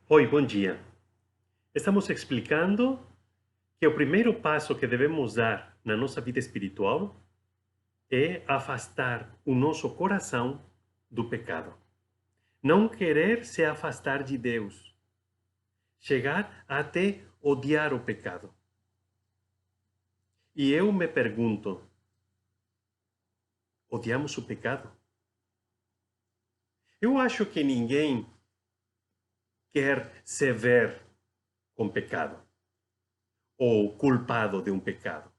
Oi, bom dia. Estamos explicando que o primeiro passo que devemos dar na nossa vida espiritual é afastar o nosso coração do pecado. Não querer se afastar de Deus. Chegar até odiar o pecado. E eu me pergunto, odiamos o pecado? Eu acho que ninguém quer se ver com pecado ou culpado de um pecado.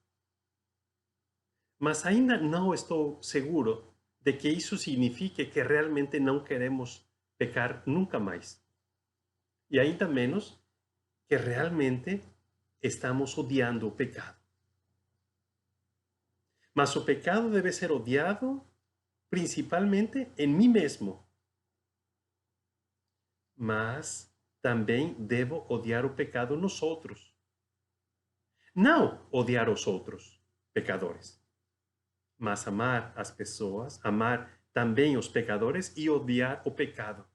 Mas ainda não estou seguro de que isso signifique que realmente não queremos pecar nunca mais. E ainda menos que realmente estamos odiando o pecado. Mas o pecado debe ser odiado principalmente em mim mesmo. Mas também devo odiar o pecado nos outros. Não odiar os outros pecadores, mas amar as pessoas, amar também os pecadores e odiar o pecado.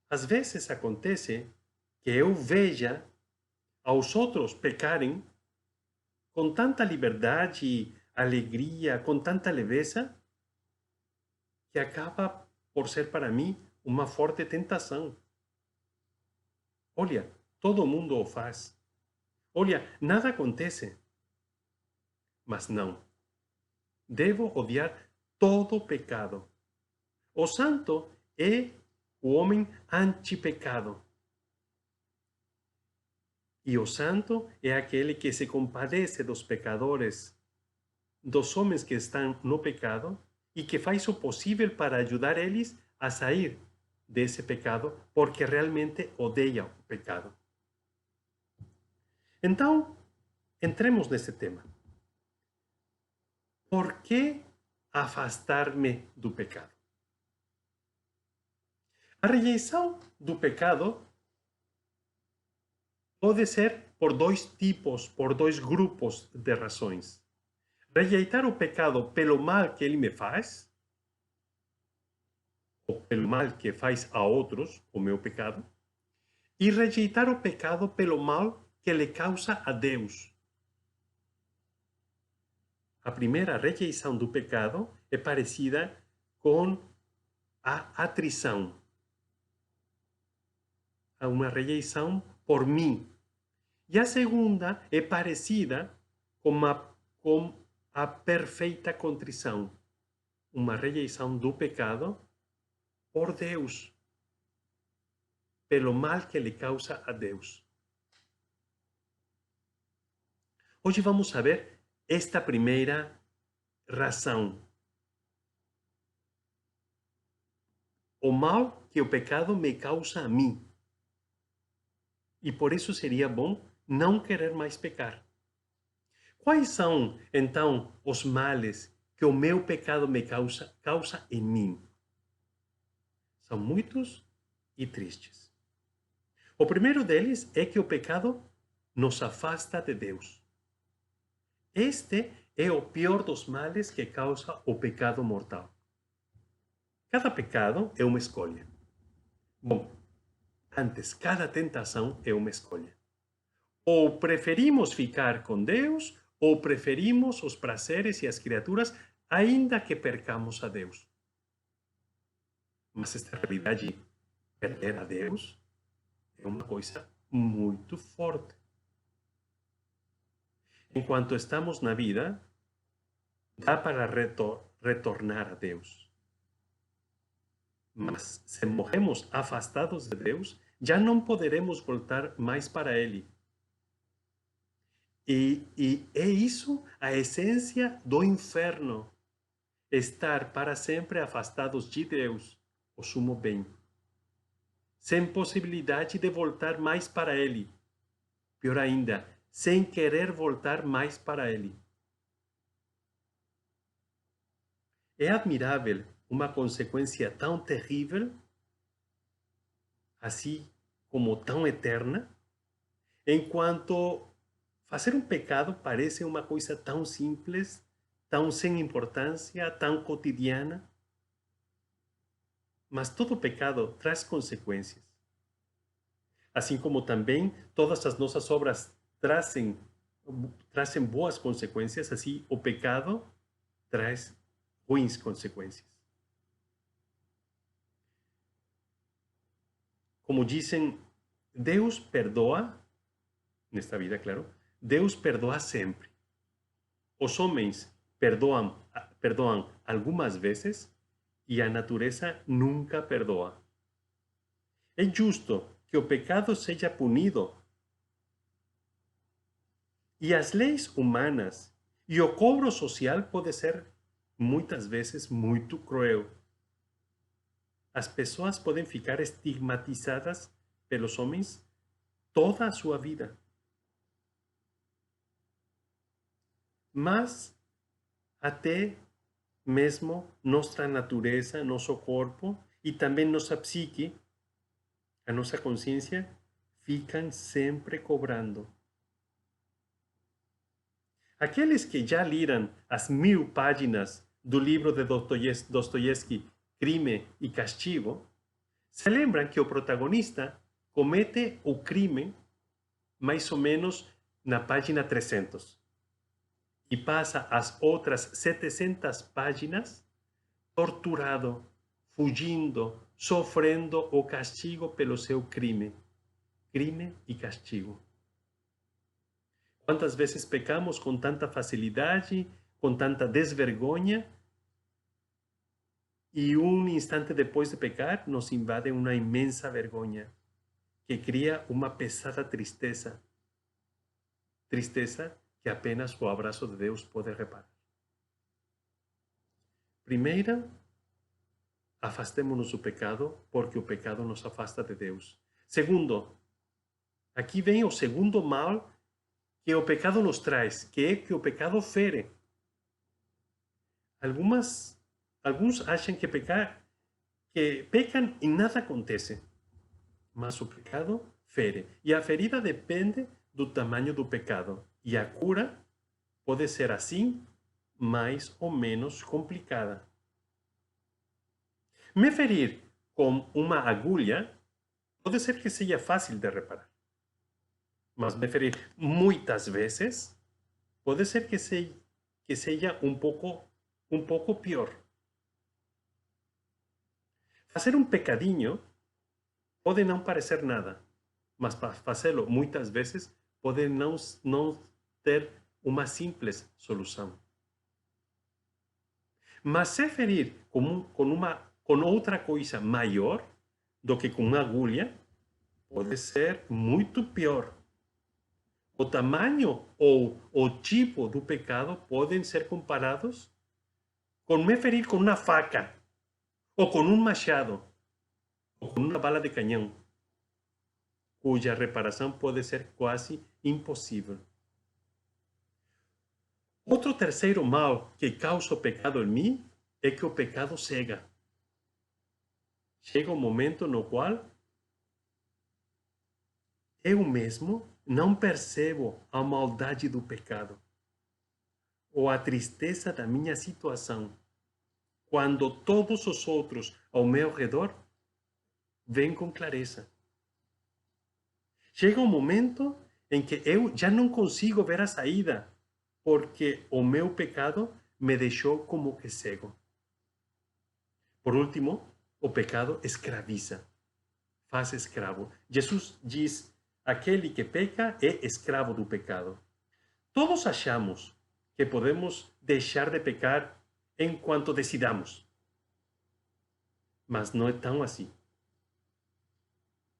Às vezes acontece que eu veja aos outros pecarem com tanta liberdade, alegria, com tanta leveza, que acaba por ser para mim uma forte tentação. Olha, todo mundo o faz. Olha, nada acontece. Mas não. Devo odiar todo pecado. O santo é o homem antipecado. E o santo é aquele que se compadece dos pecadores, dos homens que estão no pecado e que faz o possível para ajudar eles a sair desse pecado, porque realmente odeia o pecado. Então, entremos nesse tema. Por que afastar-me do pecado? A rejeição do pecado pode ser por dois tipos, por dois grupos de razões. Rejeitar o pecado pelo mal que ele me faz, ou pelo mal que faz a outros, o meu pecado, e rejeitar o pecado pelo mal que lhe causa a Deus. A primeira rejeição do pecado é parecida com a atrição, a uma rejeição por mim. E a segunda é parecida com a perfeita contrição, uma rejeição do pecado por Deus, pelo mal que lhe causa a Deus. Hoje vamos ver esta primeira razão. O mal que o pecado me causa a mim. E por isso seria bom não querer mais pecar. Quais são, então, os males que o meu pecado me causa em mim? São muitos e tristes. O primeiro deles é que o pecado nos afasta de Deus. Este é o pior dos males que causa o pecado mortal. Cada pecado é uma escolha. Bom, antes, cada tentação é uma escolha. Ou preferimos ficar com Deus, ou preferimos os prazeres e as criaturas, ainda que percamos a Deus. Mas esta realidade, perder a Deus, é uma coisa muito forte. Enquanto estamos na vida, dá para retornar a Deus. Mas se morremos afastados de Deus, já não poderemos voltar mais para Ele. E é isso a essência do inferno. Estar para sempre afastados de Deus, o sumo bem. Sem possibilidade de voltar mais para Ele. Pior ainda, sem querer voltar mais para Ele. É admirável uma consequência tão terrível, assim como tão eterna, enquanto fazer um pecado parece uma coisa tão simples, tão sem importância, tão cotidiana. mas todo pecado traz consequências. Assim como também todas as nossas obras trazem boas consequências, assim o pecado traz ruins consequências. Como dizem, Deus perdoa, nesta vida, claro, Deus perdoa sempre. Os homens perdoam algumas vezes e a natureza nunca perdoa. É justo que o pecado seja punido. E as leis humanas e o cobro social pode ser muitas vezes muito cruel. As pessoas podem ficar estigmatizadas pelos homens toda a sua vida. Mas até mesmo nossa natureza, nosso corpo e também nossa psique, a nossa consciência, ficam sempre cobrando. Aqueles que já leram as 1000 páginas do livro de Dostoiévski, Crime e Castigo, se lembram que o protagonista comete o crime mais ou menos na página 300 e passa as outras 700 páginas torturado, fugindo, sofrendo o castigo pelo seu crime. Crime e castigo. Quantas vezes pecamos com tanta facilidade, com tanta desvergonha, e um instante depois de pecar nos invade uma imensa vergonha que cria uma pesada tristeza. Tristeza que apenas o abraço de Deus pode reparar. Primeira, afastemo-nos do pecado, porque o pecado nos afasta de Deus. Segundo, aqui vem o segundo mal que o pecado nos traz, que é que o pecado fere. Alguns acham que pecam e nada acontece, mas o pecado fere. E a ferida depende do tamanho do pecado. E a cura pode ser assim, mais ou menos complicada. Me ferir com uma agulha pode ser que seja fácil de reparar. Mas me ferir muitas vezes pode ser que seja um pouco pior. Fazer um pecadinho pode não parecer nada, mas para fazê-lo muitas vezes pode não ter uma simples solução. Mas se ferir com outra coisa maior do que com uma agulha, pode ser muito pior. O tamanho ou o tipo do pecado podem ser comparados com me ferir com uma faca, ou com um machado, ou com uma bala de canhão, cuja reparação pode ser quase impossível. Outro terceiro mal que causa o pecado em mim é que o pecado cega. Chega um momento no qual eu mesmo não percebo a maldade do pecado ou a tristeza da minha situação, quando todos os outros ao meu redor veem com clareza. Chega um momento em que eu já não consigo ver a saída, porque o meu pecado me deixou como que cego. Por último, o pecado escraviza, faz escravo. Jesus diz: aquele que peca é escravo do pecado. Todos achamos que podemos deixar de pecar enquanto decidamos, mas não é tão assim.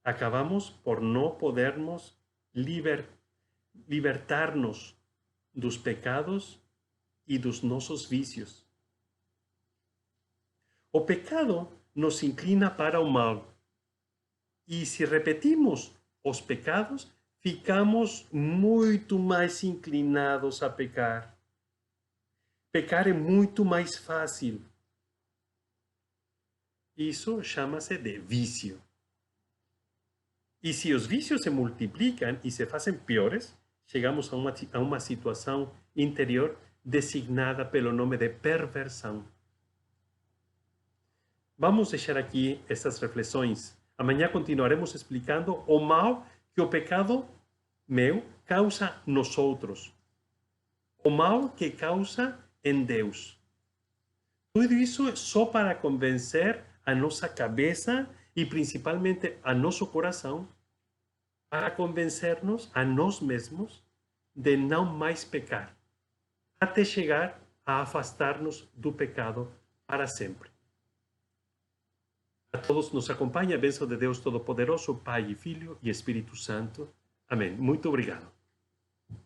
Acabamos por não podermos libertar-nos dos pecados e dos nossos vícios. O pecado nos inclina para o mal. E se repetimos os pecados, ficamos muito mais inclinados a pecar. Pecar é muito mais fácil. Isso chama-se de vício. E se os vícios se multiplicam e se fazem piores, chegamos a uma situação interior designada pelo nome de perversão. Vamos deixar aqui essas reflexões. Amanhã continuaremos explicando o mal que o pecado meu causa nos outros. O mal que causa em Deus. Tudo isso é só para convencer a nossa cabeça e principalmente a nosso coração, para convencer-nos a nós mesmos de não mais pecar, até chegar a afastar-nos do pecado para sempre. A todos nos acompanha a bênção de Deus Todo-Poderoso, Pai e Filho e Espírito Santo. Amém. Muito obrigado.